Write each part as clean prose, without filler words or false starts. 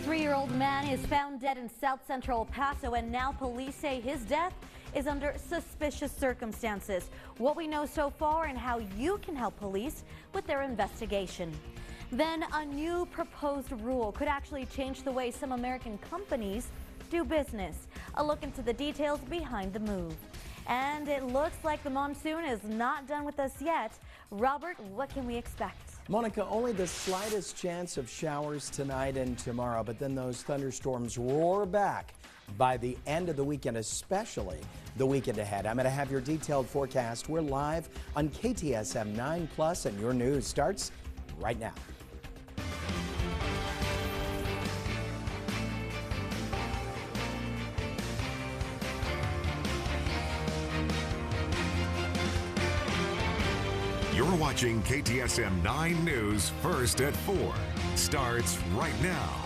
63-year-old man is found dead in South Central El Paso, and now police say his death is under suspicious circumstances. What we know so far and how you can help police with their investigation. Then a new proposed rule could actually change the way some American companies do business. A look into the details behind the move. And it looks like the monsoon is not done with us yet. Robert, what can we expect? Monica, only the slightest chance of showers tonight and tomorrow, but then those thunderstorms roar back by the end of the weekend, especially the weekend ahead. I'm going to have your detailed forecast. We're live on KTSM 9+, and your news starts right now. You're watching KTSM 9 News First at 4. Starts right now.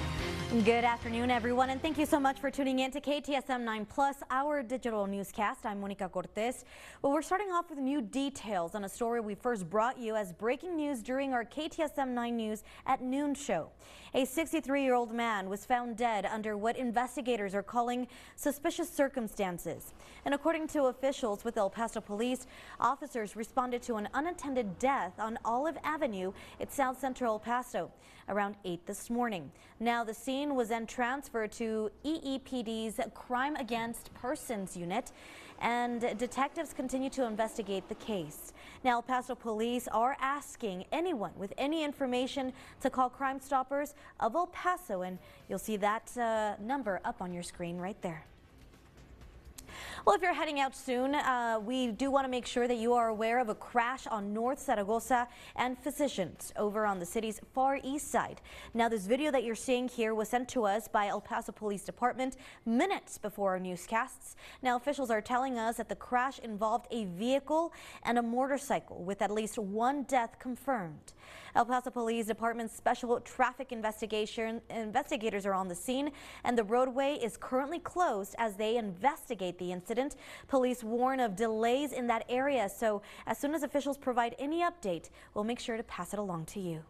Good afternoon, everyone, and thank you so much for tuning in to KTSM 9+, our digital newscast. I'm Monica Cortez. Well, we're starting off with new details on a story we first brought you as breaking news during our KTSM 9 News at noon show. A 63-year-old man was found dead under what investigators are calling suspicious circumstances. And according to officials with El Paso Police, officers responded to an unattended death on Olive Avenue at South Central El Paso around 8 this morning. Now the scene was then transferred to EEPD's Crime Against Persons unit, and detectives continue to investigate the case. Now El Paso Police are asking anyone with any information to call Crime Stoppers of El Paso, and you'll see that number up on your screen right there. Well, if you're heading out soon, we do want to make sure that you are aware of a crash on North Zaragoza and Physicians over on the city's far east side. Now, this video that you're seeing here was sent to us by El Paso Police Department minutes before our newscasts. Now, officials are telling us that the crash involved a vehicle and a motorcycle with at least one death confirmed. El Paso Police Department's special traffic investigators are on the scene, and the roadway is currently closed as they investigate the incident. Police warn of delays in that area, so as soon as officials provide any update, we'll make sure to pass it along to you.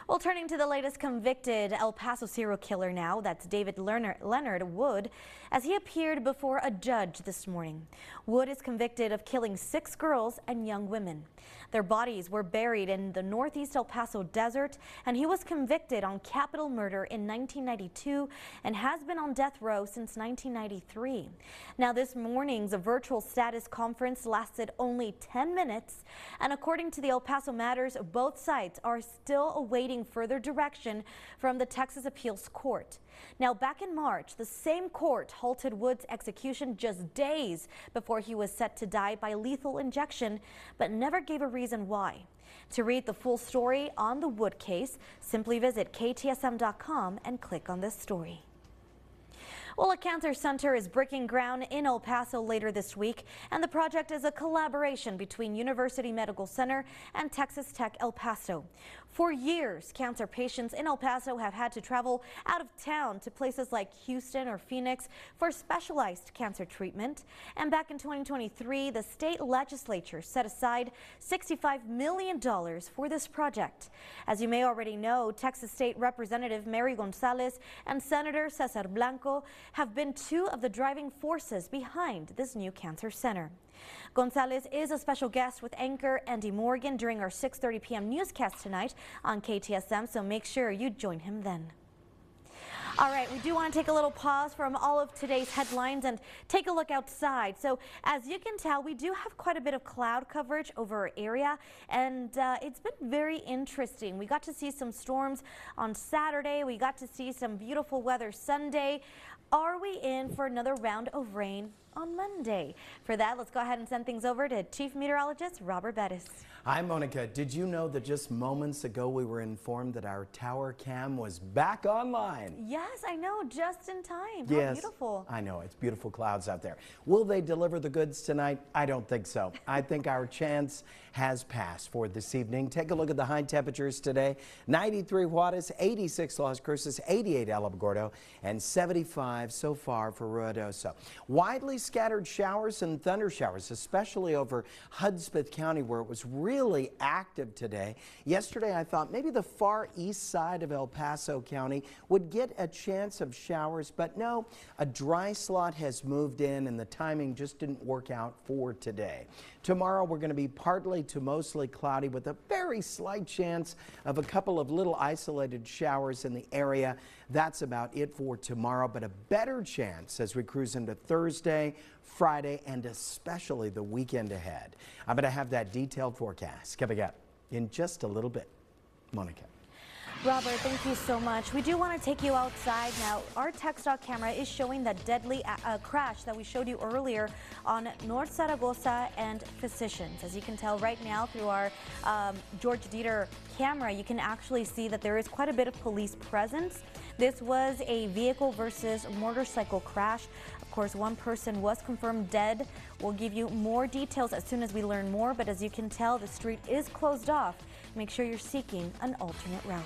Well, turning to the latest convicted El Paso serial killer now, that's David Leonard Wood, as he appeared before a judge this morning. Wood is convicted of killing 6 girls and young women. Their bodies were buried in the northeast El Paso desert, and he was convicted on capital murder in 1992 and has been on death row since 1993. Now, this morning's virtual status conference lasted only 10 minutes, and according to the El Paso Matters, both sides are still awaiting further direction from the Texas Appeals Court. Now, back in March, the same court halted Wood's execution just days before he was set to die by lethal injection, but never gave a reason why. To read the full story on the Wood case, simply visit KTSM.com and click on this story. Well, a cancer center is breaking ground in El Paso later this week, and the project is a collaboration between University Medical Center and Texas Tech El Paso. For years, cancer patients in El Paso have had to travel out of town to places like Houston or Phoenix for specialized cancer treatment. And back in 2023, the state legislature set aside $65 million for this project. As you may already know, Texas State Representative Mary Gonzalez and Senator Cesar Blanco have been 2 of the driving forces behind this new cancer center. Gonzalez is a special guest with anchor Andy Morgan during our 6:30 p.m. newscast tonight on KTSM, so make sure you join him then. All right, we do want to take a little pause from all of today's headlines and take a look outside. So as you can tell, we do have quite a bit of cloud coverage over our area, and it's been very interesting. We got to see some storms on Saturday. We got to see some beautiful weather Sunday. Are we in for another round of rain on Monday? For that, let's go ahead and send things over to Chief Meteorologist Robert Bettis. Hi, Monica. Did you know that just moments ago we were informed that our tower cam was back online? Yes, I know, just in time. Yes, how beautiful. I know, it's beautiful clouds out there. Will they deliver the goods tonight? I don't think so. I think our chance has passed for this evening. Take a look at the high temperatures today. 93 Juarez, 86 Las Cruces, 88 Alamogordo, and 75 so far for Ruidoso. Widely scattered showers and thunder showers, especially over Hudspeth County, where it was really active today. Yesterday, I thought maybe the far east side of El Paso County would get a chance of showers, but no, a dry slot has moved in and the timing just didn't work out for today. Tomorrow, we're going to be partly to mostly cloudy with a very slight chance of a couple of little isolated showers in the area. That's about it for tomorrow, but a better chance as we cruise into Thursday, Friday, and especially the weekend ahead. I'm going to have that detailed forecast coming up in just a little bit. Monica. Robert, thank you so much. We do want to take you outside now. Our tech stock camera is showing that deadly crash that we showed you earlier on North Zaragoza and Physicians. As you can tell right now through our George Dieter camera, you can actually see that there is quite a bit of police presence. This was a vehicle versus motorcycle crash. Of course, one person was confirmed dead. We'll give you more details as soon as we learn more, but as you can tell, the street is closed off. Make sure you're seeking an alternate route.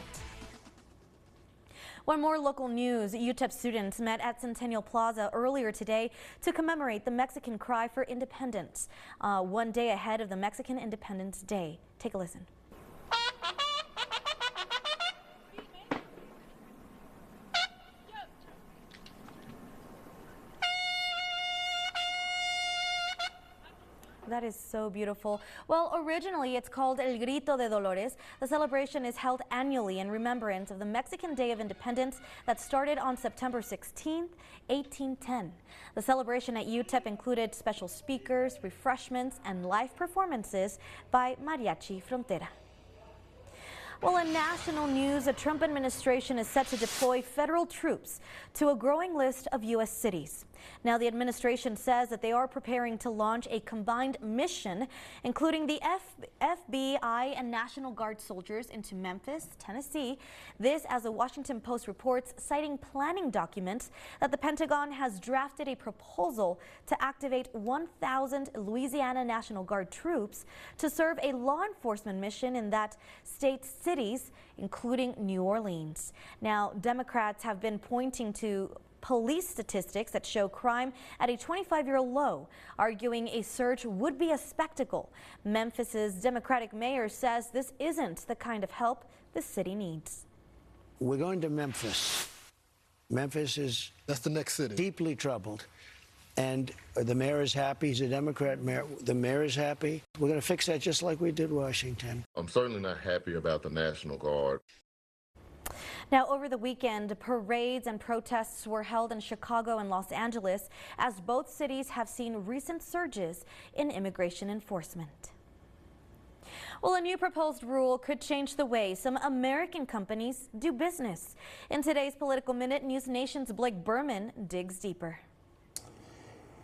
One more local news. UTEP students met at Centennial Plaza earlier today to commemorate the Mexican cry for independence, one day ahead of the Mexican Independence Day. Take a listen. That is so beautiful. Well, originally it's called El Grito de Dolores. The celebration is held annually in remembrance of the Mexican Day of Independence that started on September 16, 1810. The celebration at UTEP included special speakers, refreshments, and live performances by Mariachi Frontera. Well, in national news, the Trump administration is set to deploy federal troops to a growing list of U.S. cities. Now, the administration says that they are preparing to launch a combined mission, including the FBI and National Guard soldiers into Memphis, Tennessee. This, as the Washington Post reports, citing planning documents that the Pentagon has drafted a proposal to activate 1,000 Louisiana National Guard troops to serve a law enforcement mission in that state's cities, including New Orleans. Now, Democrats have been pointing to police statistics that show crime at a 25-year low, arguing a surge would be a spectacle. Memphis's Democratic mayor says this isn't the kind of help the city needs. We're going to Memphis. Memphis is That's the next city. Deeply troubled. And the mayor is happy. He's a Democrat mayor. The mayor is happy. We're going to fix that just like we did Washington. I'm certainly not happy about the National Guard. Now, over the weekend, parades and protests were held in Chicago and Los Angeles, as both cities have seen recent surges in immigration enforcement. Well, a new proposed rule could change the way some American companies do business. In today's Political Minute, News Nation's Blake Berman digs deeper.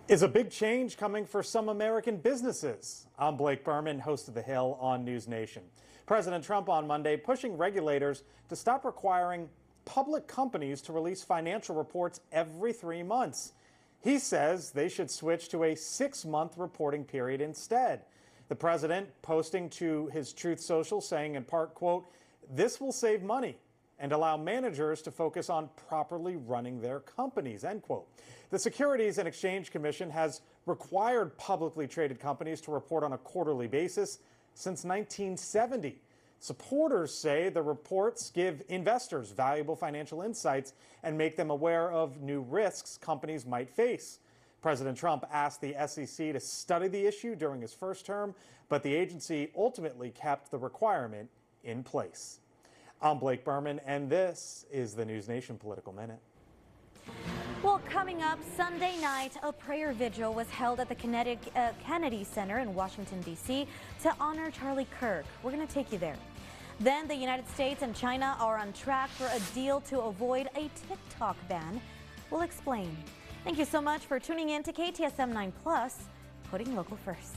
Is a big change coming for some American businesses? I'm Blake Berman, host of The Hill on News Nation. President Trump on Monday pushing regulators to stop requiring public companies to release financial reports every 3 months. He says they should switch to a 6-month reporting period instead. The president posting to his Truth Social saying in part, quote, "This will save money and allow managers to focus on properly running their companies," end quote. The Securities and Exchange Commission has required publicly traded companies to report on a quarterly basis since 1970. Supporters say the reports give investors valuable financial insights and make them aware of new risks companies might face. President Trump asked the SEC to study the issue during his first term, but the agency ultimately kept the requirement in place. I'm Blake Berman, and this is the News Nation Political Minute. Well, coming up Sunday night, a prayer vigil was held at the Kennedy Center in Washington, D.C. to honor Charlie Kirk. We're going to take you there. Then the United States and China are on track for a deal to avoid a TikTok ban. We'll explain. Thank you so much for tuning in to KTSM 9+, putting local first.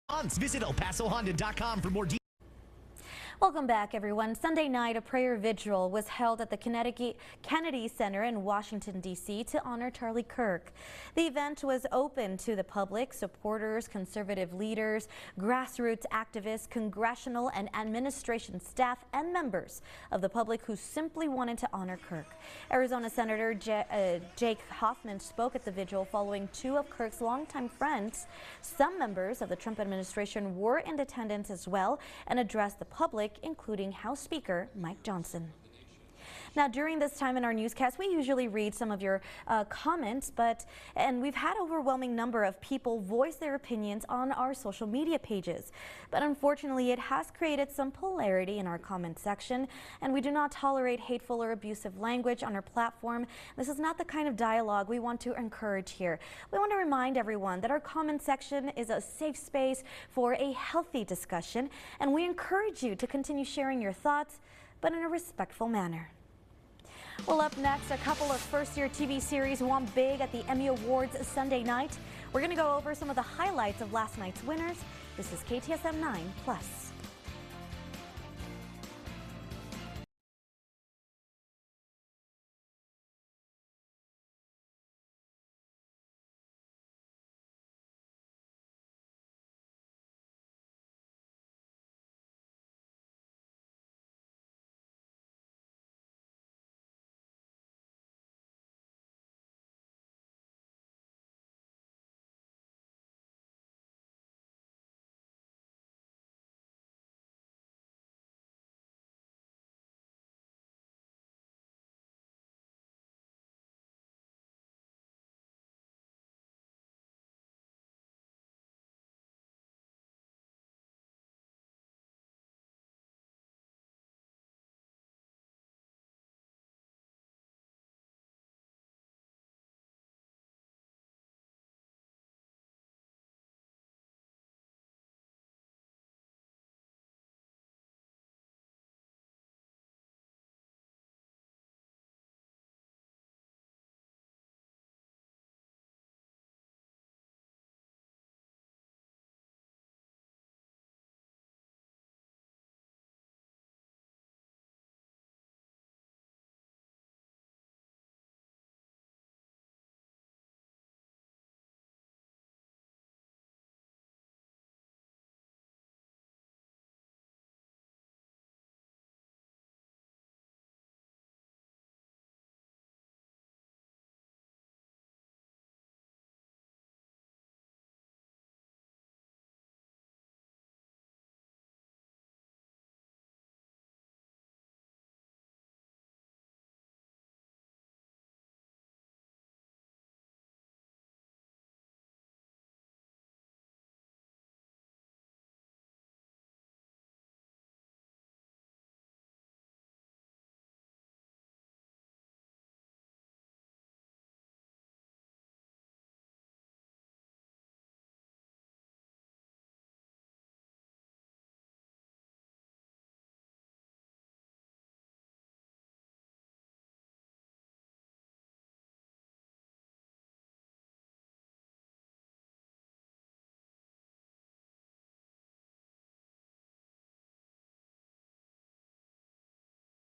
Visit elpasohonda.com for more details. Welcome back, everyone. Sunday night, a prayer vigil was held at the Kennedy Center in Washington, D.C. to honor Charlie Kirk. The event was open to the public, supporters, conservative leaders, grassroots activists, congressional and administration staff, and members of the public who simply wanted to honor Kirk. Arizona Senator Jake Hoffman spoke at the vigil following two of Kirk's longtime friends. Some members of the Trump administration were in attendance as well and addressed the public, including House Speaker Mike Johnson. Now, during this time in our newscast, we usually read some of your comments, and we've had an overwhelming number of people voice their opinions on our social media pages. But unfortunately, it has created some polarity in our comment section, and we do not tolerate hateful or abusive language on our platform. This is not the kind of dialogue we want to encourage here. We want to remind everyone that our comment section is a safe space for a healthy discussion, and we encourage you to continue sharing your thoughts, but in a respectful manner. Well, up next, a couple of first-year TV series won big at the Emmy Awards Sunday night. We're going to go over some of the highlights of last night's winners. This is KTSM 9+.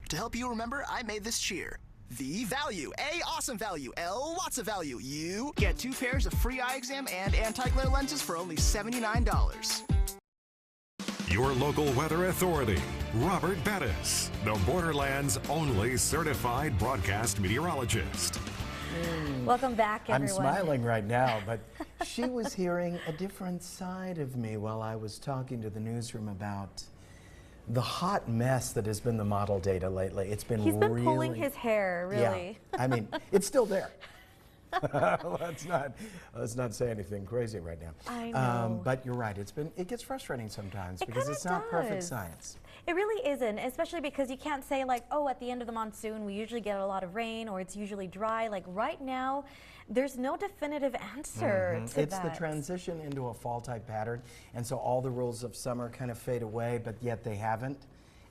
To help you remember, I made this cheer. V value, A awesome value, L lots of value. You get 2 pairs of free eye exam and anti-glare lenses for only $79. Your local weather authority, Robert Bettis, the Borderland's only certified broadcast meteorologist. Welcome back, everyone. I'm smiling right now, but she was hearing a different side of me while I was talking to the newsroom about the hot mess that has been the model data lately. It's been He's been really pulling his hair, really. Yeah. I mean, it's still there. let's not say anything crazy right now. I know. But you're right. It gets frustrating sometimes It because kinda it's not perfect does. science. It really isn't, especially because you can't say like, oh, at the end of the monsoon, we usually get a lot of rain or it's usually dry. Like right now, there's no definitive answer to It's that. the transition into a fall type pattern. And so all the rules of summer kind of fade away, but yet they haven't.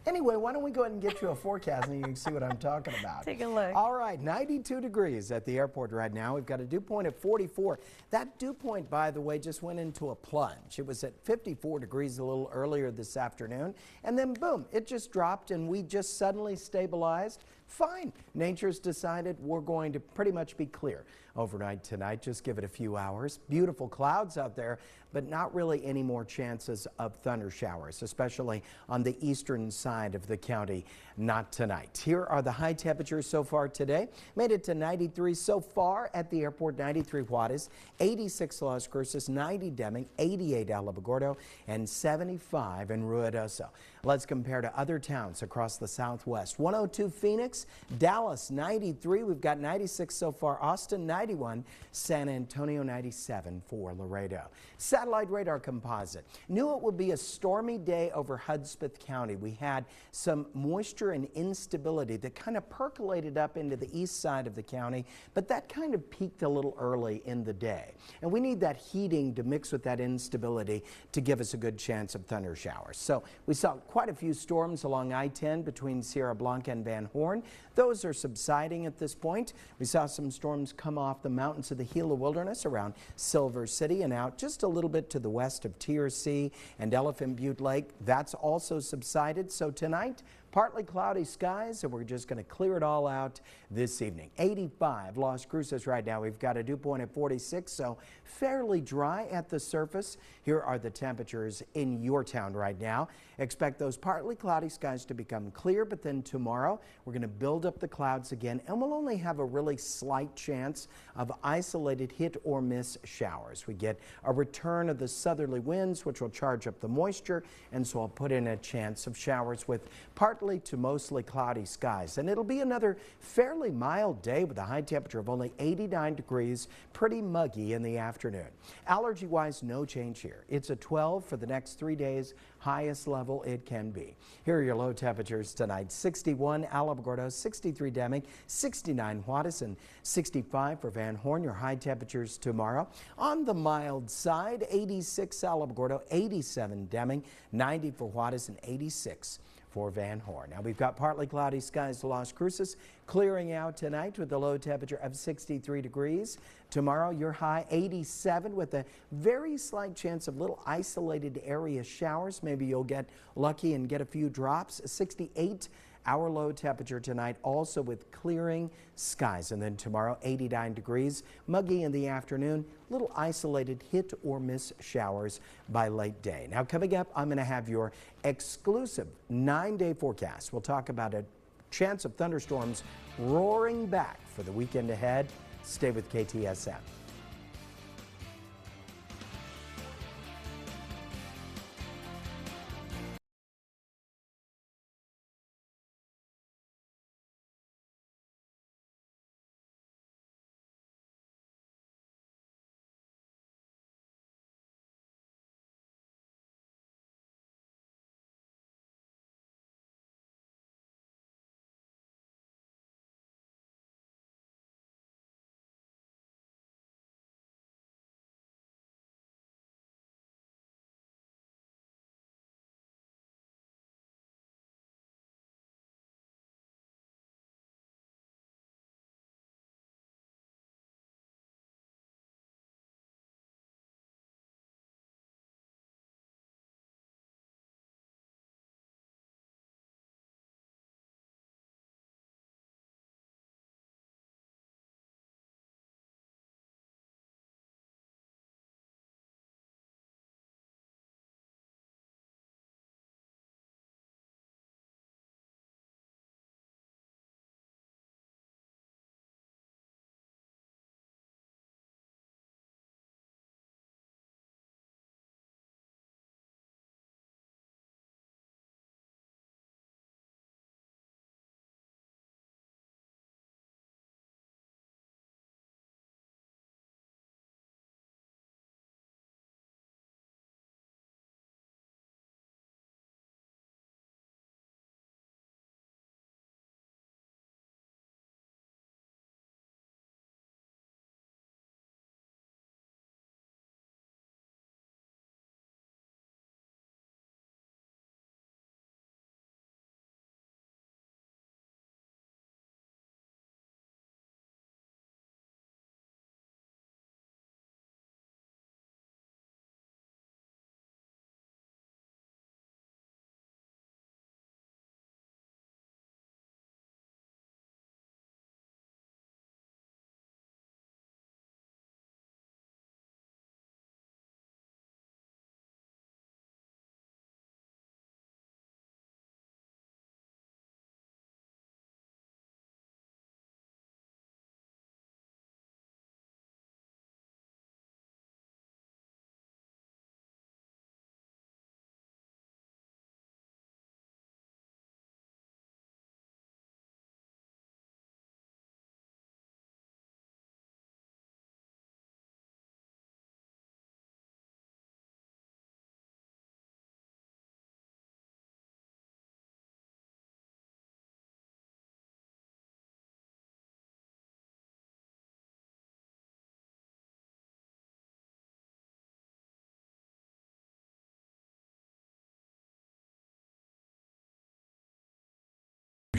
Anyway, why don't we go ahead and get you a forecast and you can see what I'm talking about. Take a look. All right, 92 degrees at the airport right now. We've got a dew point at 44. That dew point, by the way, just went into a plunge. It was at 54 degrees a little earlier this afternoon, and then boom, it just dropped and we just suddenly stabilized. Fine. Nature's decided we're going to pretty much be clear overnight tonight. Just give it a few hours. Beautiful clouds out there, but not really any more chances of thunder showers, especially on the eastern side of the county. Not tonight. Here are the high temperatures so far today. Made it to 93 so far at the airport, 93 Juarez, 86 Las Cruces, 90 Deming, 88 Alamogordo, and 75 in Ruidoso. Let's compare to other towns across the southwest. 102 Phoenix, Dallas 93. We've got 96 so far. Austin 91, San Antonio 97 for Laredo. Satellite radar composite. Knew it would be a stormy day over Hudspeth County. We had some moisture and instability that kind of percolated up into the east side of the county, but that kind of peaked a little early in the day. And we need that heating to mix with that instability to give us a good chance of thunder showers. So we saw quite a few storms along I-10 between Sierra Blanca and Van Horn. Those are subsiding at this point. We saw some storms come off the mountains of the Gila Wilderness around Silver City and out just a little bit to the west of TRC and Elephant Butte Lake. That's also subsided. So tonight, partly cloudy skies, and we're just going to clear it all out this evening. 85 Las Cruces right now. We've got a dew point at 46, so fairly dry at the surface. Here are the temperatures in your town right now. Expect those partly cloudy skies to become clear, but then tomorrow we're going to build up the clouds again, and we'll only have a really slight chance of isolated hit or miss showers. We get a return of the southerly winds, which will charge up the moisture, and so I'll put in a chance of showers with partly to mostly cloudy skies. And it'll be another fairly mild day with a high temperature of only 89 degrees, pretty muggy in the afternoon. Allergy-wise, no change here. It's a 12 for the next 3 days, highest level it can be. Here are your low temperatures tonight. 61 Alamogordo, 63 Deming, 69 Juarez, and 65 for Van Horn. Your high temperatures tomorrow. On the mild side, 86 Alamogordo, 87 Deming, 90 for Juarez, and 86 for Van Horn. Now we've got partly cloudy skies to Las Cruces, clearing out tonight with a low temperature of 63 degrees. Tomorrow your high 87 with a very slight chance of little isolated area showers. Maybe you'll get lucky and get a few drops. 68 our low temperature tonight, also with clearing skies. And then tomorrow 89 degrees, muggy in the afternoon, little isolated hit or miss showers by late day. Now coming up, I'm going to have your exclusive 9-day forecast. We'll talk about a chance of thunderstorms roaring back for the weekend ahead. Stay with KTSM.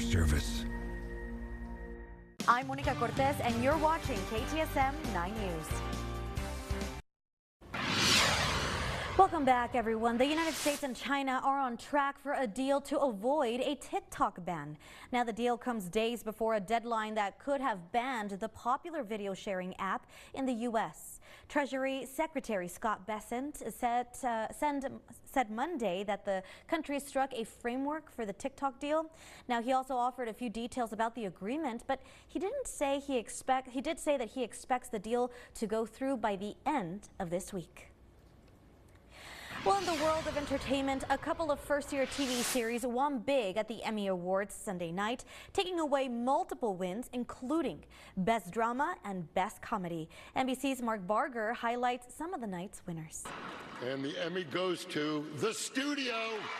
service. I'm Monica Cortez, and you're watching KTSM 9 News. Welcome back, everyone. The United States and China are on track for a deal to avoid a TikTok ban. Now, the deal comes days before a deadline that could have banned the popular video sharing app in the U.S. Treasury Secretary Scott Bessent said Monday that the country struck a framework for the TikTok deal. Now, he also offered a few details about the agreement, but he did say that he expects the deal to go through by the end of this week. Well, in the world of entertainment, a couple of first-year TV series won big at the Emmy Awards Sunday night, taking away multiple wins, including Best Drama and Best Comedy. NBC's Mark Barger highlights some of the night's winners. And the Emmy goes to The Studio.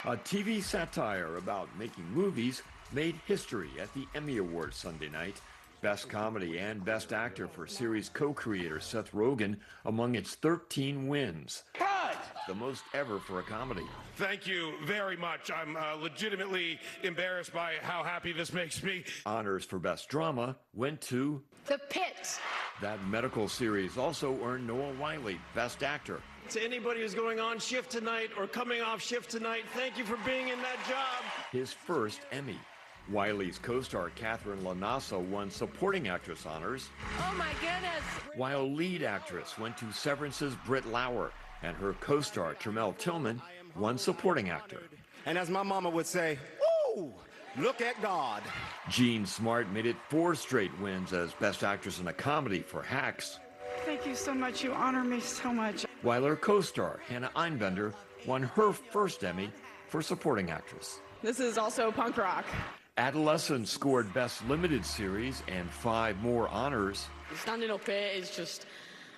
A TV satire about making movies made history at the Emmy Awards Sunday night. Best Comedy and Best Actor for series co-creator Seth Rogen among its 13 wins. The most ever for a comedy. Thank you very much. I'm legitimately embarrassed by how happy this makes me. Honors for Best Drama went to The Pit. That medical series also earned Noah Wyle Best Actor. To anybody who's going on shift tonight or coming off shift tonight, thank you for being in that job. His first Emmy. Wiley's co-star Catherine LaNasa won Supporting Actress honors. Oh my goodness. While lead actress went to Severance's Britt Lauer, and her co-star Tremel Tillman won Supporting Actor. And as my mama would say, "Ooh, look at God." Jean Smart made it 4 straight wins as Best Actress in a Comedy for Hacks. Thank you so much. You honor me so much. While her co-star Hannah Einbender won her first Emmy for Supporting Actress. This is also punk rock. Adolescence scored Best Limited Series and 5 more honors. Standing up here is just,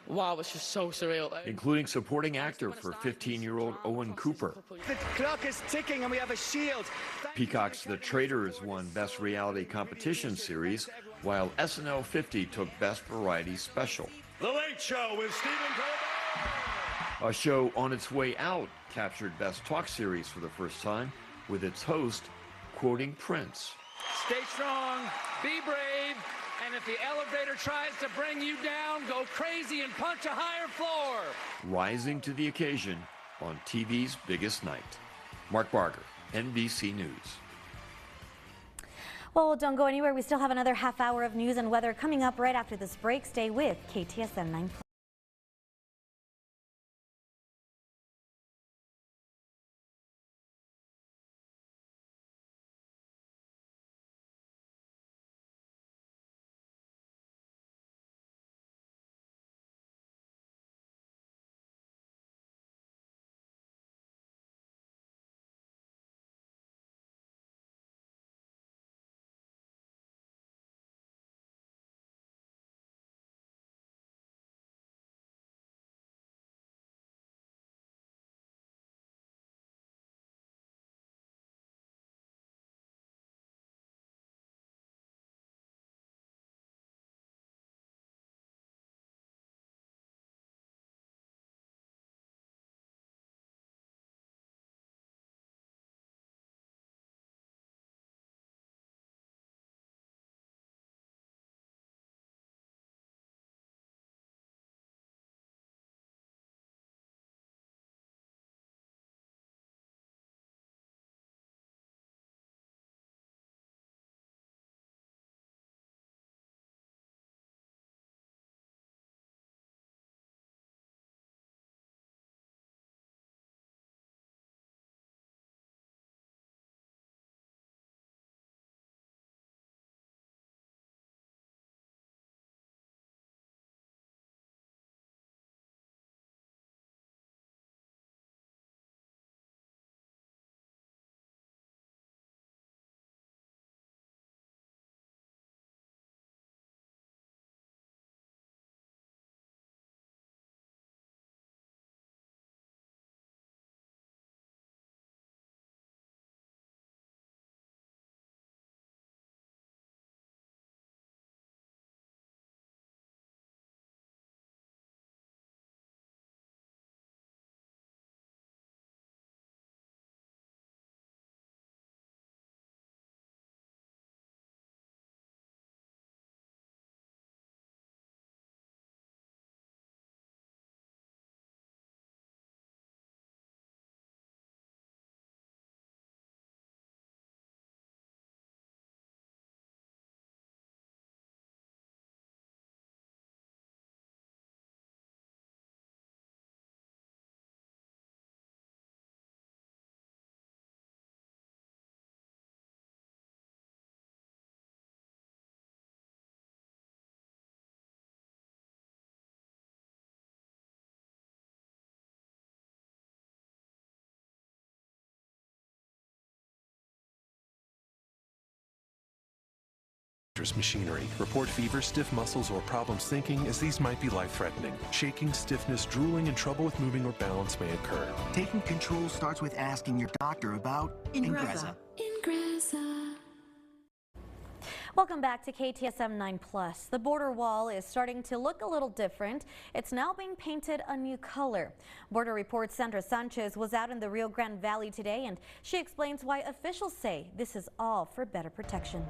wow, it's just so surreal. Including Supporting Actor for 15-year-old Owen Cooper. The clock is ticking and we have a shield. Peacock's The Traitors won Best Reality Competition Series, while SNL 50 took Best Variety Special. The Late Show with Stephen Colbert. A show on its way out captured Best Talk Series for the first time, with its host quoting Prince. Stay strong, be brave, and if the elevator tries to bring you down, go crazy and punch a higher floor. Rising to the occasion on TV's biggest night. Mark Barger, NBC News. Well, don't go anywhere. We still have another half hour of news and weather coming up right after this break. Stay with KTSM 9. dangerous machinery. Report fever, stiff muscles, or problems thinking, as these might be life-threatening. Shaking, stiffness, drooling, and trouble with moving or balance may occur. Taking control starts with asking your doctor about Ingrezza. Welcome back to KTSM 9+. The border wall is starting to look a little different. It's now being painted a new color. Border Report's Sandra Sanchez was out in the Rio Grande Valley today, and she explains why officials say this is all for better protection.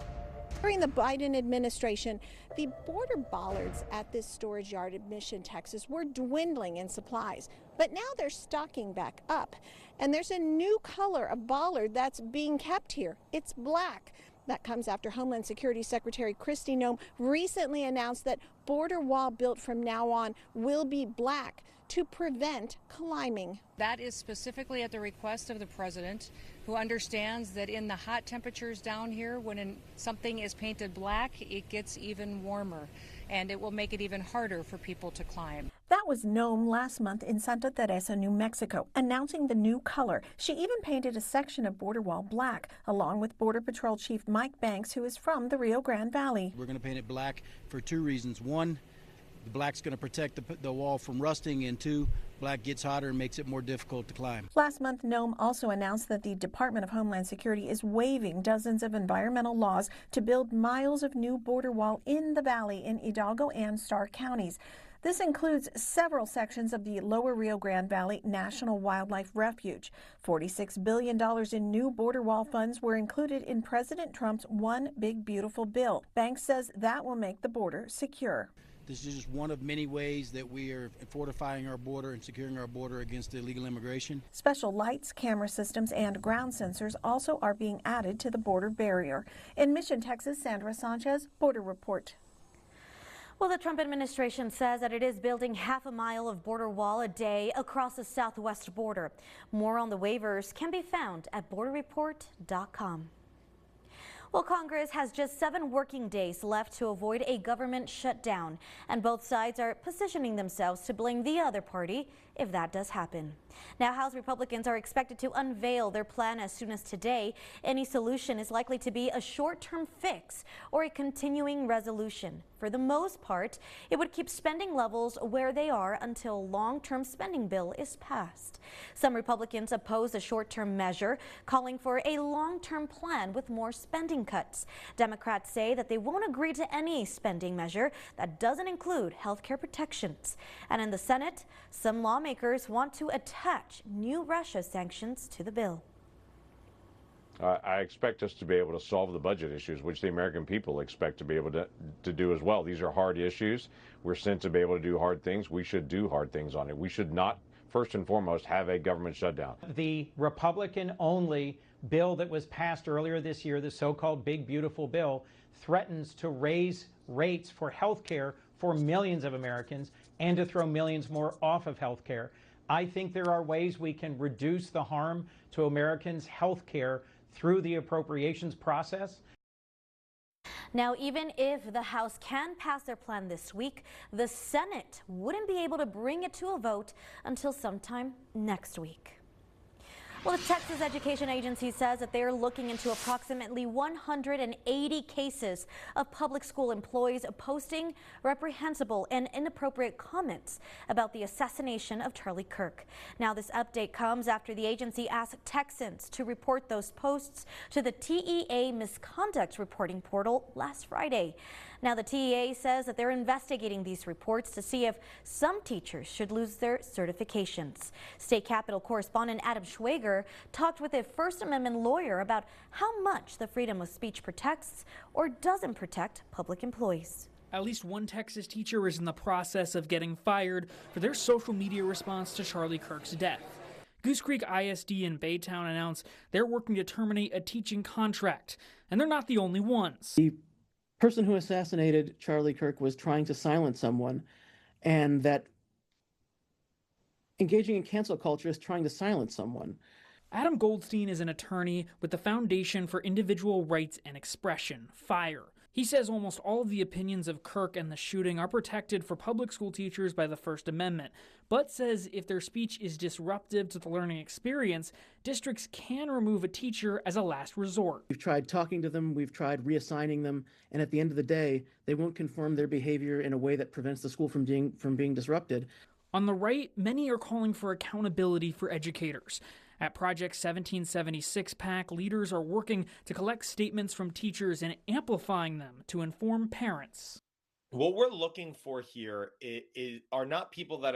During the Biden administration, the border bollards at this storage yard in Mission, Texas were dwindling in supplies, but now they're stocking back up. And there's a new color of bollard that's being kept here. It's black. That comes after Homeland Security Secretary Kristi Noem recently announced that border wall built from now on will be black to prevent climbing. That is specifically at the request of the president, who understands that in the hot temperatures down here, when something is painted black, it gets even warmer, and it will make it even harder for people to climb. That was Noem last month in Santa Teresa, New Mexico, announcing the new color. She even painted a section of border wall black, along with Border Patrol Chief Mike Banks, who is from the Rio Grande Valley. We're going to paint it black for two reasons. One, the black's going to protect the wall from rusting, and two, black gets hotter and makes it more difficult to climb. Last month, Noem also announced that the Department of Homeland Security is waiving dozens of environmental laws to build miles of new border wall in the valley in Hidalgo and Starr counties. This includes several sections of the Lower Rio Grande Valley National Wildlife Refuge. $46 billion in new border wall funds were included in President Trump's One Big Beautiful Bill. Banks says that will make the border secure. This is just one of many ways that we are fortifying our border and securing our border against illegal immigration. Special lights, camera systems, and ground sensors also are being added to the border barrier. In Mission, Texas, Sandra Sanchez, Border Report. Well, the Trump administration says that it is building half a mile of border wall a day across the southwest border. More on the waivers can be found at borderreport.com. Well, Congress has just 7 working days left to avoid a government shutdown, and both sides are positioning themselves to blame the other party if that does happen. Now, House Republicans are expected to unveil their plan as soon as today. Any solution is likely to be a short-term fix or a continuing resolution. For the most part, it would keep spending levels where they are until a long-term spending bill is passed. Some Republicans oppose a short-term measure, calling for a long-term plan with more spending cuts. Democrats say that they won't agree to any spending measure that doesn't include health care protections. And in the Senate, some lawmakers want to attach new Russia sanctions to the bill. I expect us to be able to solve the budget issues, which the American people expect to be able to do as well. These are hard issues. We're sent to be able to do hard things. We should do hard things on it. We should not, first and foremost, have a government shutdown. The Republican-only bill that was passed earlier this year, the so-called Big Beautiful Bill, threatens to raise rates for health care for millions of Americans and to throw millions more off of health care. I think there are ways we can reduce the harm to Americans' health care through the appropriations process. Now, even if the House can pass their plan this week, the Senate wouldn't be able to bring it to a vote until sometime next week. Well, the Texas Education Agency says that they are looking into approximately 180 cases of public school employees posting reprehensible and inappropriate comments about the assassination of Charlie Kirk. Now, this update comes after the agency asked Texans to report those posts to the TEA misconduct reporting portal last Friday. Now, the TEA says that they're investigating these reports to see if some teachers should lose their certifications. State Capitol correspondent Adam Schwager talked with a First Amendment lawyer about how much the freedom of speech protects or doesn't protect public employees. At least one Texas teacher is in the process of getting fired for their social media response to Charlie Kirk's death. Goose Creek ISD in Baytown announced they're working to terminate a teaching contract, and they're not the only ones. The person who assassinated Charlie Kirk was trying to silence someone, and that engaging in cancel culture is trying to silence someone. Adam Goldstein is an attorney with the Foundation for Individual Rights and Expression, FIRE. He says almost all of the opinions of Kirk and the shooting are protected for public school teachers by the First Amendment, but says if their speech is disruptive to the learning experience, districts can remove a teacher as a last resort. We've tried talking to them, we've tried reassigning them, and at the end of the day, they won't conform their behavior in a way that prevents the school from being disrupted. On the right, many are calling for accountability for educators. At Project 1776 PAC, leaders are working to collect statements from teachers and amplifying them to inform parents. What we're looking for here are not people that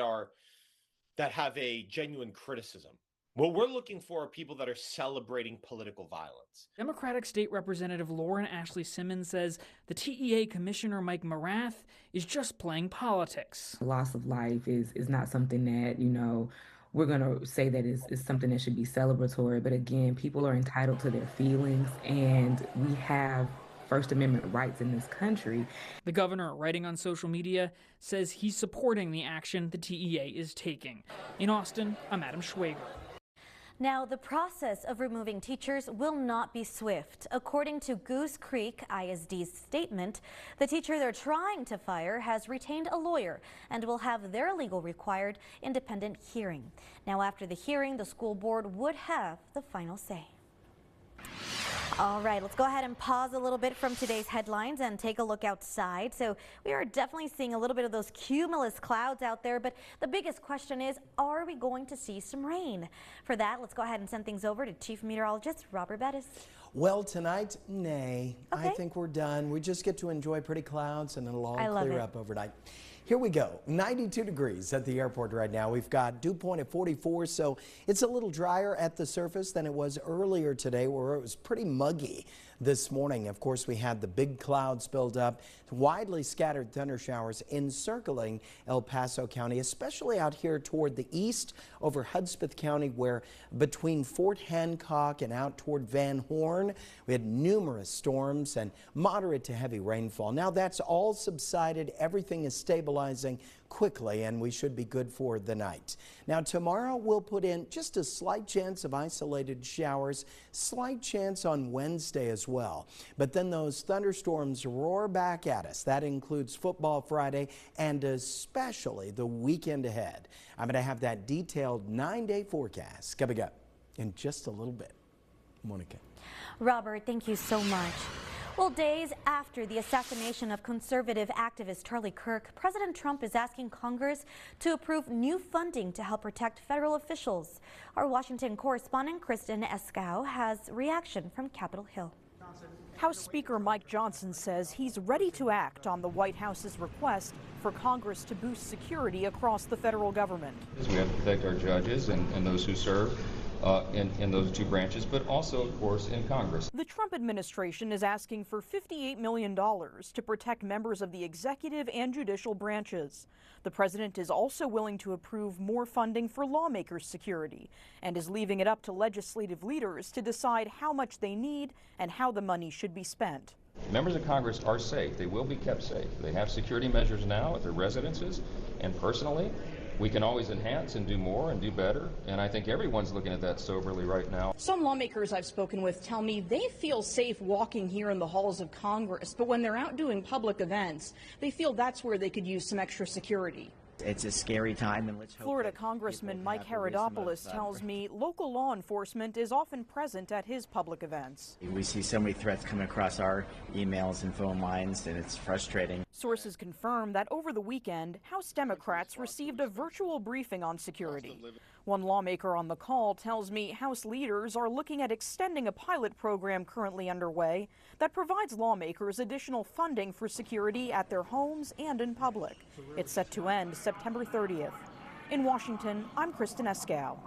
have a genuine criticism. What we're looking for are people that are celebrating political violence. Democratic State Representative Lauren Ashley Simmons says the TEA Commissioner Mike Morath is just playing politics. Loss of life is not something that, we're going to say that is something that should be celebratory. But again, people are entitled to their feelings, and we have First Amendment rights in this country. The governor, writing on social media, says he's supporting the action the TEA is taking. In Austin, I'm Adam Schwager. Now, the process of removing teachers will not be swift. According to Goose Creek ISD's statement, the teacher they're trying to fire has retained a lawyer and will have their legal required independent hearing. Now, after the hearing, the school board would have the final say. All right, let's go ahead and pause a little bit from today's headlines and take a look outside. So we are definitely seeing a little bit of those cumulus clouds out there, but the biggest question is, are we going to see some rain? For that, let's go ahead and send things over to Chief Meteorologist Robert Bettis. Well, tonight, nay. Okay. I think we're done. We just get to enjoy pretty clouds and it'll all clear up overnight. Here we go. 92 degrees at the airport right now. We've got dew point at 44, so it's a little drier at the surface than it was earlier today, where it was pretty muggy this morning. Of course, we had the big clouds build up, widely scattered thunder showers encircling El Paso County, especially out here toward the east over Hudspeth County, where between Fort Hancock and out toward Van Horn, we had numerous storms and moderate to heavy rainfall. Now that's all subsided. Everything is stabilizing quickly, and we should be good for the night. Now tomorrow we'll put in just a slight chance of isolated showers, slight chance on Wednesday as well. But then those thunderstorms roar back at us. That includes Football Friday and especially the weekend ahead. I'm going to have that detailed 9-day forecast coming up in just a little bit. Monica. Robert, thank you so much. Well, days after the assassination of conservative activist Charlie Kirk, President Trump is asking Congress to approve new funding to help protect federal officials. Our Washington correspondent Kristen Escow has reaction from Capitol Hill. House Speaker Mike Johnson says he's ready to act on the White House's request for Congress to boost security across the federal government. We have to protect our judges and those who serve in those two branches, but also, of course, in Congress. The Trump administration is asking for $58 million to protect members of the executive and judicial branches. The president is also willing to approve more funding for lawmakers' security and is leaving it up to legislative leaders to decide how much they need and how the money should be spent. Members of Congress are safe. They will be kept safe. They have security measures now at their residences, and personally, we can always enhance and do more and do better, and I think everyone's looking at that soberly right now. Some lawmakers I've spoken with tell me they feel safe walking here in the halls of Congress, but when they're out doing public events, they feel that's where they could use some extra security. It's a scary time, and let's hope Florida Congressman Mike Herodopoulos tells me local law enforcement is often present at his public events. We see so many threats coming across our emails and phone lines, and it's frustrating. Sources confirm that over the weekend, House Democrats received a virtual briefing on security. One lawmaker on the call tells me House leaders are looking at extending a pilot program currently underway that provides lawmakers additional funding for security at their homes and in public. It's set to end September 30th. In Washington, I'm Kristen Escow.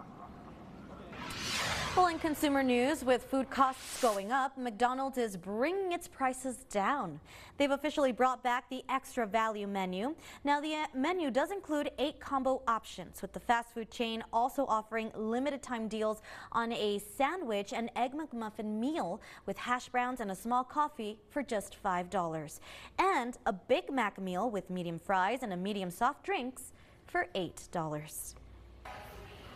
Well, in consumer news, with food costs going up, McDonald's is bringing its prices down. They've officially brought back the extra value menu. Now, the menu does include 8 combo options, with the fast food chain also offering limited time deals on a sandwich and egg McMuffin meal with hash browns and a small coffee for just $5. And a Big Mac meal with medium fries and a medium soft drinks for $8.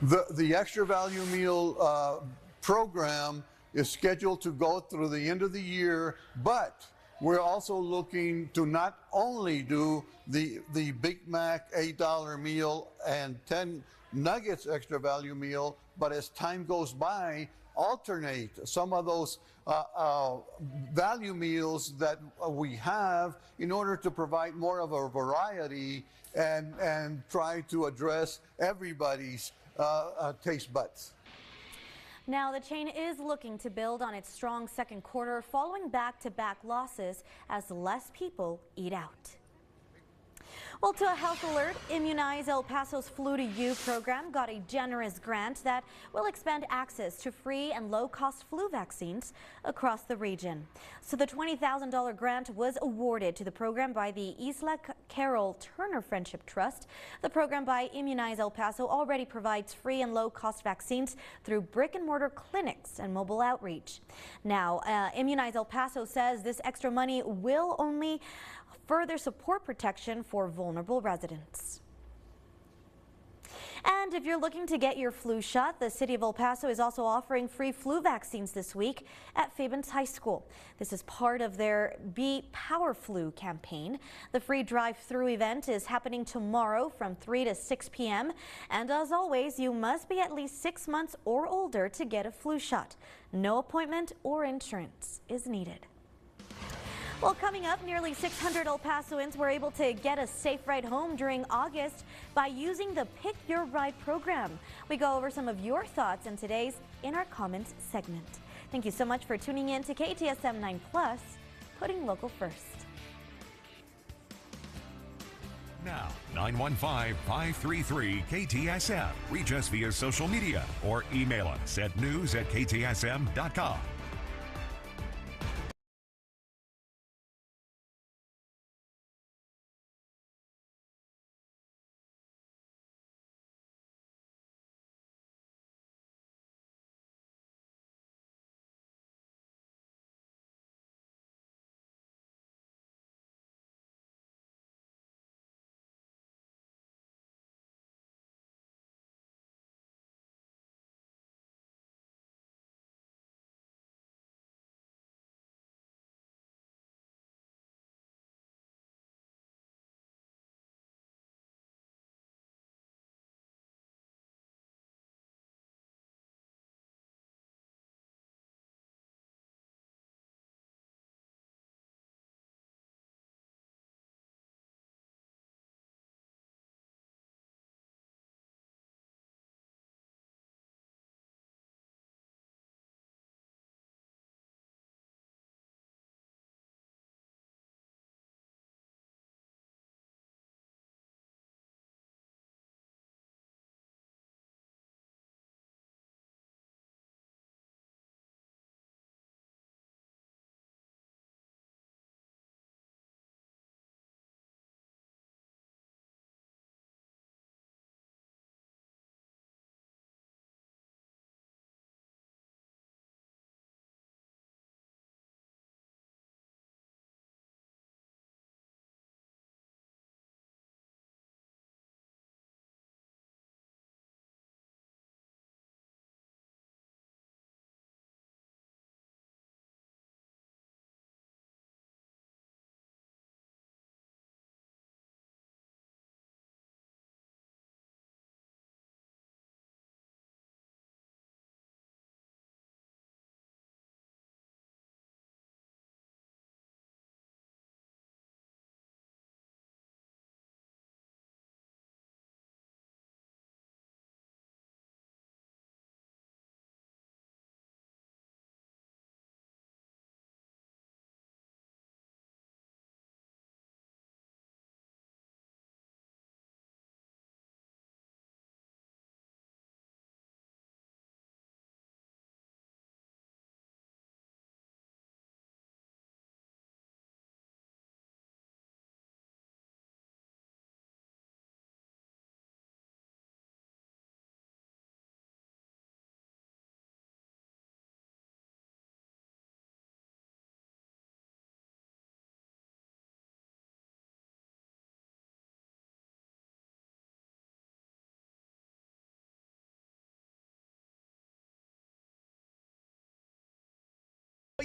The extra value meal program is scheduled to go through the end of the year, but we're also looking to not only do the Big Mac $8 meal and 10 nuggets extra value meal, but as time goes by, alternate some of those value meals that we have in order to provide more of a variety and try to address everybody's taste buds. Now, the chain is looking to build on its strong second quarter following back-to-back losses as less people eat out. Well, to a health alert, Immunize El Paso's Flu to You program got a generous grant that will expand access to free and low-cost flu vaccines across the region. So the $20,000 grant was awarded to the program by the Isla Carol Turner Friendship Trust. The program by Immunize El Paso already provides free and low-cost vaccines through brick-and-mortar clinics and mobile outreach. Now, Immunize El Paso says this extra money will only further support protection for vulnerable residents. And if you're looking to get your flu shot, the city of El Paso is also offering free flu vaccines this week at Fabens High School. This is part of their Be Power Flu campaign. The free drive-through event is happening tomorrow from 3 to 6 p.m. And as always, you must be at least 6 months or older to get a flu shot. No appointment or insurance is needed. Well, coming up, nearly 600 El Pasoans were able to get a safe ride home during August by using the Pick Your Ride program. We go over some of your thoughts in today's In Our Comments segment. Thank you so much for tuning in to KTSM 9 Plus, putting local first. Now, 915-533-KTSM. Reach us via social media or email us at news@ktsm.com.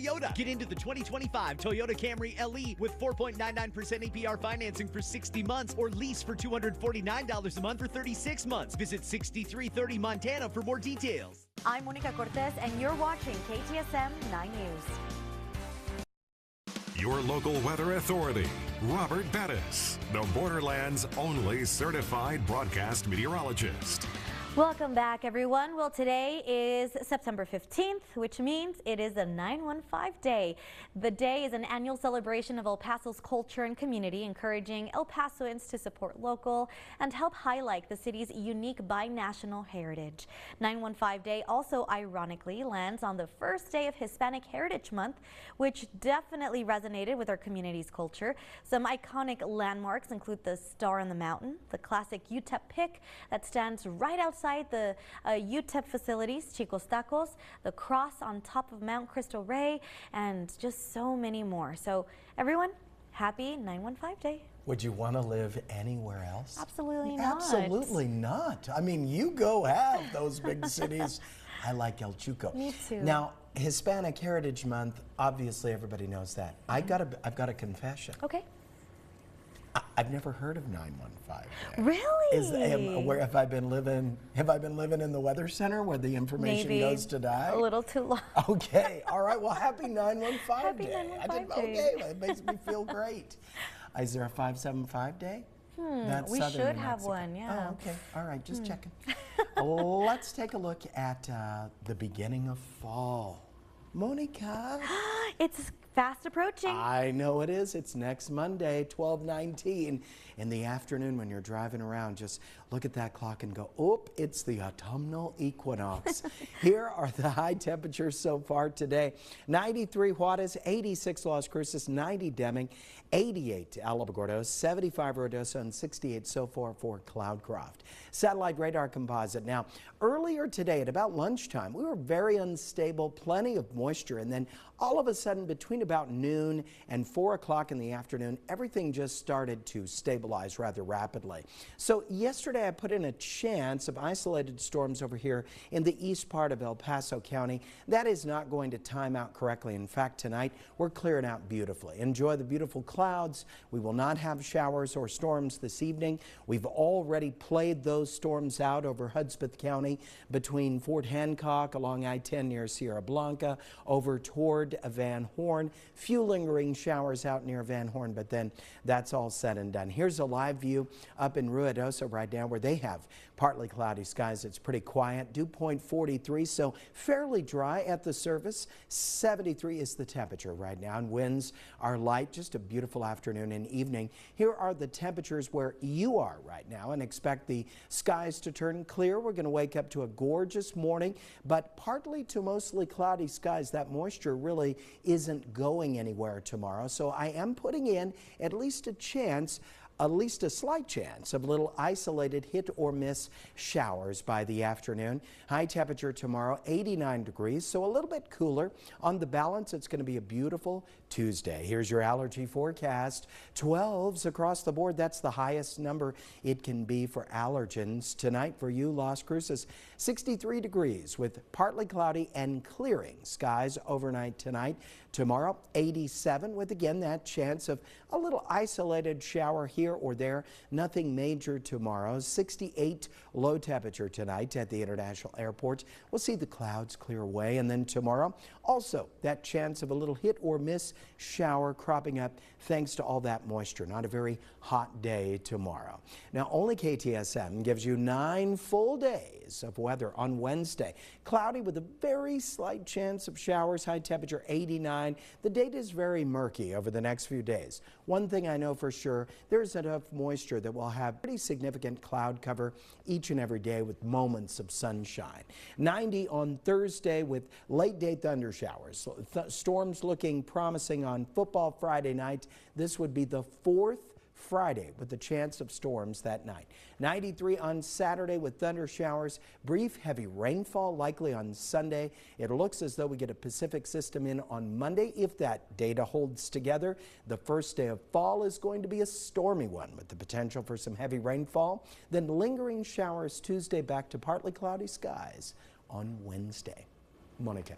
Toyota. Get into the 2025 Toyota Camry LE with 4.99% APR financing for 60 months or lease for $249 a month for 36 months. Visit 6330 Montana for more details. I'm Monica Cortez, and you're watching KTSM 9 News. Your local weather authority, Robert Bettis, the Borderland's only certified broadcast meteorologist. Welcome back, everyone. Well, today is September 15th, which means it is a 915 day. The day is an annual celebration of El Paso's culture and community, encouraging El Pasoans to support local and help highlight the city's unique binational heritage. 915 Day also ironically lands on the first day of Hispanic Heritage Month, which definitely resonated with our community's culture. Some iconic landmarks include the Star on the Mountain, the classic UTEP pick that stands right outside the UTEP facilities, Chicos Tacos, the cross on top of Mount Cristo Rey, and just so many more. So everyone, happy 915 Day. Would you want to live anywhere else? Absolutely not. Absolutely not. I mean, you go have those big cities. I like El Chuco. Me too. Now, Hispanic Heritage Month, obviously everybody knows that. I've got a confession. Okay. I've never heard of 915 Day. Really? Where have I been living? Have I been living in the Weather Center where the information goes to die? A little too long. Okay. All right. Well, happy 915 happy Day. 915 Day. Okay. It makes me feel great. Is there a 575 Day? That's we Southern should New have Mexico. one. Yeah. Oh, okay. All right. Just checking. Let's take a look at the beginning of fall. Monica. It's fast approaching. I know it is. It's next Monday, 12/19. In the afternoon when you're driving around, just look at that clock and go, oh, it's the autumnal equinox. Here are the high temperatures so far today. 93 Juarez, 86 Las Cruces, 90 Deming, 88 Alamogordo, 75 Ruidoso, and 68 so far for Cloudcroft. Satellite radar composite. Now, earlier today at about lunchtime, we were very unstable, plenty of moisture, and then all of a sudden between about noon and 4 o'clock in the afternoon, everything just started to stabilize rather rapidly. So yesterday I put in a chance of isolated storms over here in the east part of El Paso County. That is not going to time out correctly. In fact, tonight we're clearing out beautifully. Enjoy the beautiful clouds. We will not have showers or storms this evening. We've already played those storms out over Hudspeth County between Fort Hancock along I-10 near Sierra Blanca over toward Van Horn. Few lingering showers out near Van Horn, but then that's all said and done. Here's a live view up in Ruidoso right now where they have partly cloudy skies. It's pretty quiet. Dew point 43, so fairly dry at the surface. 73 is the temperature right now, and winds are light. Just a beautiful afternoon and evening. Here are the temperatures where you are right now, and expect the skies to turn clear. We're going to wake up to a gorgeous morning, but partly to mostly cloudy skies. That moisture really isn't going anywhere tomorrow, so I am putting in at least a slight chance of little isolated hit or miss showers by the afternoon. High temperature tomorrow, 89 degrees, so a little bit cooler. On the balance, it's going to be a beautiful Tuesday. Here's your allergy forecast. 12s across the board. That's the highest number it can be for allergens. Tonight for you, Las Cruces, 63 degrees with partly cloudy and clearing skies overnight tonight. Tomorrow, 87 with again that chance of a little isolated shower here or there. Nothing major tomorrow. 68 low temperature tonight at the International Airport. We'll see the clouds clear away, and then tomorrow also that chance of a little hit or miss shower cropping up thanks to all that moisture. Not a very hot day tomorrow. Now only KTSM gives you 9 full days of weather on Wednesday. Cloudy with a very slight chance of showers. High temperature 89. The date is very murky over the next few days. One thing I know for sure, there's enough moisture that we'll have pretty significant cloud cover each and every day with moments of sunshine. 90 on Thursday with late day thunder showers. Storms looking promising on Football Friday night. This would be the 4th Friday with the chance of storms that night. 93 on Saturday with thunder showers. Brief heavy rainfall likely on Sunday. It looks as though we get a Pacific system in on Monday if that data holds together. The first day of fall is going to be a stormy one with the potential for some heavy rainfall. Then lingering showers Tuesday, back to partly cloudy skies on Wednesday. Monica.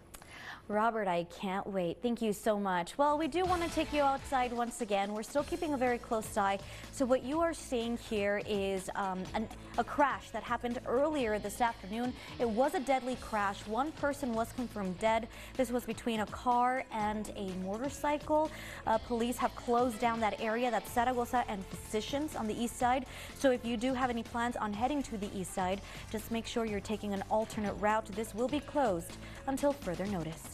Robert, I can't wait. Thank you so much. Well, we do want to take you outside once again. We're still keeping a very close eye. So what you are seeing here is a crash that happened earlier this afternoon. It was a deadly crash. One person was confirmed dead. This was between a car and a motorcycle. Police have closed down that area. That's Zaragoza and Physicians on the east side. So if you do have any plans on heading to the east side, just make sure you're taking an alternate route. This will be closed until further notice.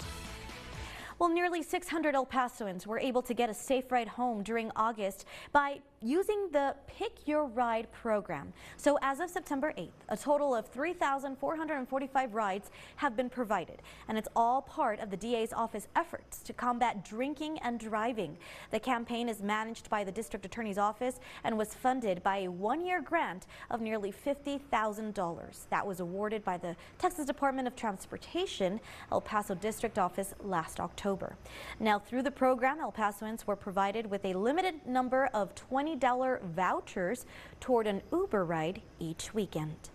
Well, nearly 600 El Pasoans were able to get a safe ride home during August by using the Pick Your Ride program. So as of September 8th, a total of 3,445 rides have been provided, and it's all part of the DA's office efforts to combat drinking and driving. The campaign is managed by the District Attorney's Office and was funded by a one-year grant of nearly $50,000. That was awarded by the Texas Department of Transportation, El Paso District Office last October. Now, through the program, El Pasoans were provided with a limited number of $20 vouchers toward an Uber ride each weekend.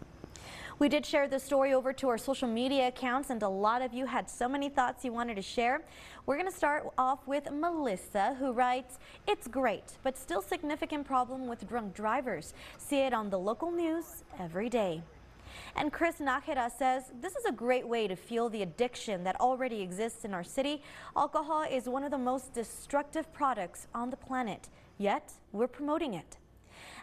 We did share this story over to our social media accounts, and a lot of you had so many thoughts you wanted to share. We're going to start off with Melissa, who writes, "It's great, but still significant problem with drunk drivers. See it on the local news every day." And Chris Nájera says, "This is a great way to fuel the addiction that already exists in our city. Alcohol is one of the most destructive products on the planet, yet we're promoting it."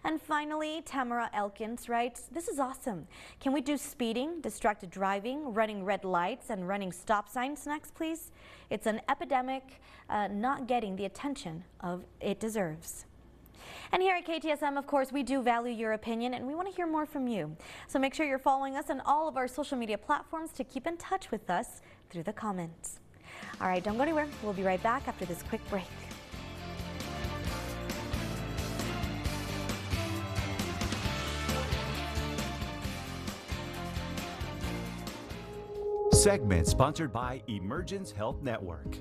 And finally, Tamara Elkins writes, "This is awesome. Can we do speeding, distracted driving, running red lights, and running stop signs next, please? It's an epidemic not getting the attention it deserves." And here at KTSM, of course, we do value your opinion, and we want to hear more from you. So make sure you're following us on all of our social media platforms to keep in touch with us through the comments. All right, don't go anywhere. We'll be right back after this quick break. Segment sponsored by Emergence Health Network.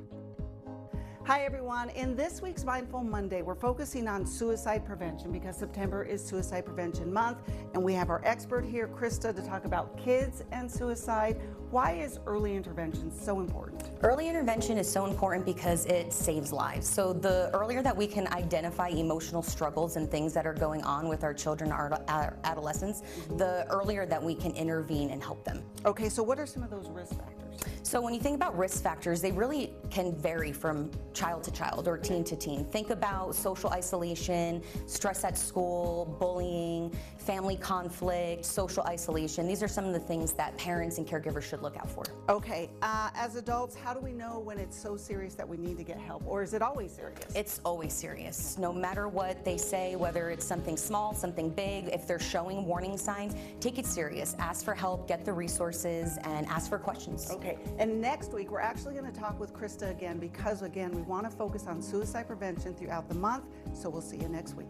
Hi everyone. In this week's Mindful Monday, we're focusing on suicide prevention because September is Suicide Prevention Month, and we have our expert here, Krista, to talk about kids and suicide. Why is early intervention so important? Early intervention is so important because it saves lives. So the earlier that we can identify emotional struggles and things that are going on with our children, our adolescents, the earlier that we can intervene and help them. Okay, so what are some of those risk factors? So when you think about risk factors, they really can vary from child to child or teen to teen. Think about social isolation, stress at school, bullying, family conflict, social isolation. These are some of the things that parents and caregivers should look out for. Okay, as adults, how do we know when it's so serious that we need to get help, or is it always serious? It's always serious. No matter what they say, whether it's something small, something big, if they're showing warning signs, take it serious. Ask for help, get the resources, and ask for questions. Okay, and next week we're actually going to talk with Krista again because, again, we want to focus on suicide prevention throughout the month, so we'll see you next week.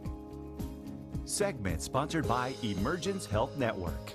Segment sponsored by Emergence Health Network.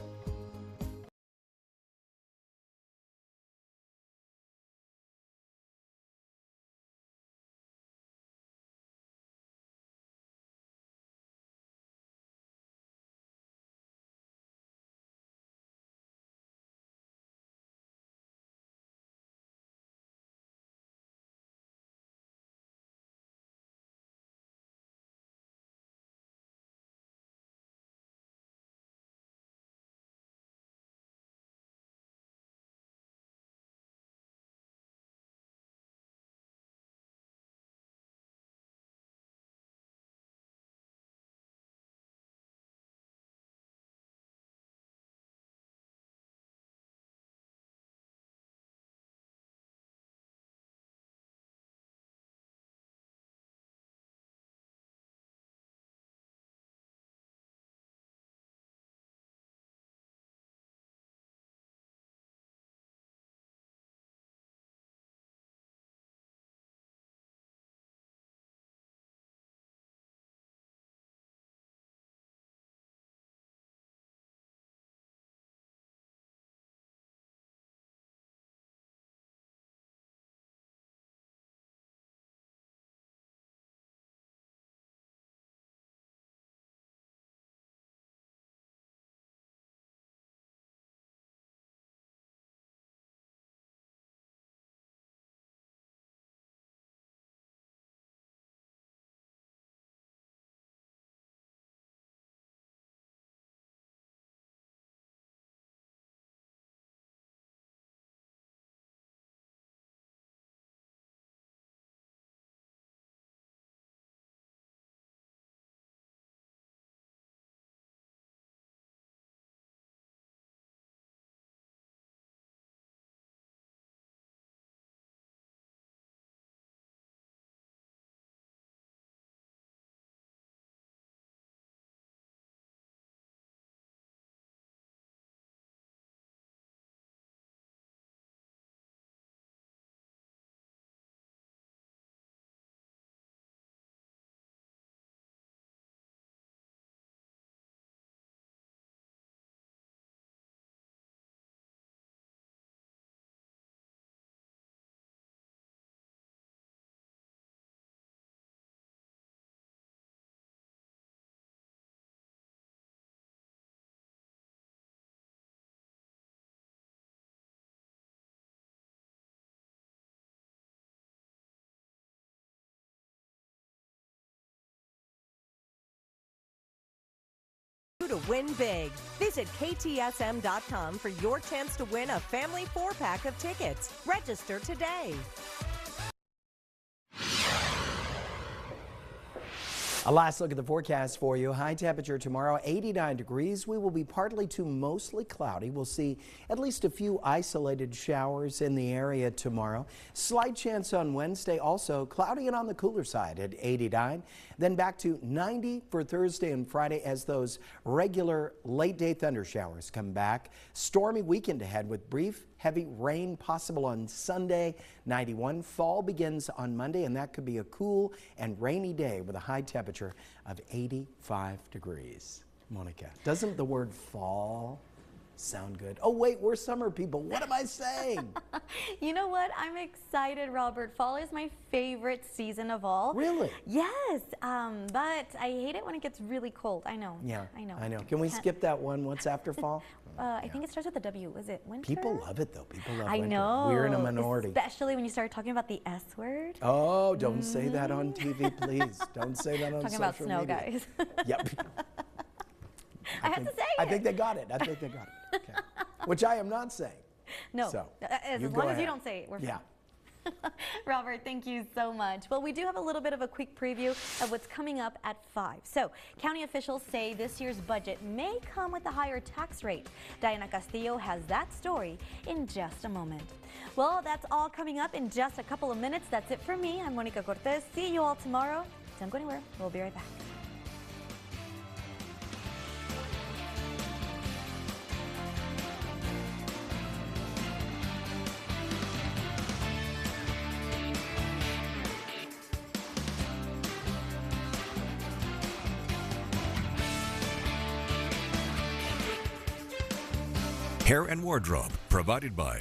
To win big. Visit KTSM.com for your chance to win a family 4-pack of tickets. Register today. A last look at the forecast for you. High temperature tomorrow, 89 degrees. We will be partly to mostly cloudy. We'll see at least a few isolated showers in the area tomorrow. Slight chance on Wednesday, also cloudy and on the cooler side at 89. Then back to 90 for Thursday and Friday as those regular late day thunder showers come back. Stormy weekend ahead with brief heavy rain possible on Sunday. 91. Fall begins on Monday, and that could be a cool and rainy day with a high temperature of 85 degrees. Monica, doesn't the word fall sound good? Oh, wait, we're summer people. What am I saying? You know what? I'm excited, Robert. Fall is my favorite season of all. Really? Yes, but I hate it when it gets really cold. I know. Yeah, I know. I know. Can we skip that one? What's after fall? I think it starts with a W. Is it winter? People love it, though. People love I winter. know. We're in a minority. Especially when you start talking about the S word. Oh, don't say that on TV, please. Don't say that on talking social about snow, media. guys. Yep. I have to say it. I think they got it. I think they got it. Okay. Which I am not saying. No. So, as long as you don't say it, we're fine. Yeah. Robert, thank you so much. Well, we do have a little bit of a quick preview of what's coming up at 5. So, county officials say this year's budget may come with a higher tax rate. Diana Castillo has that story in just a moment. Well, that's all coming up in just a couple of minutes. That's it for me. I'm Monica Cortez. See you all tomorrow. Don't go anywhere. We'll be right back. Hair and wardrobe provided by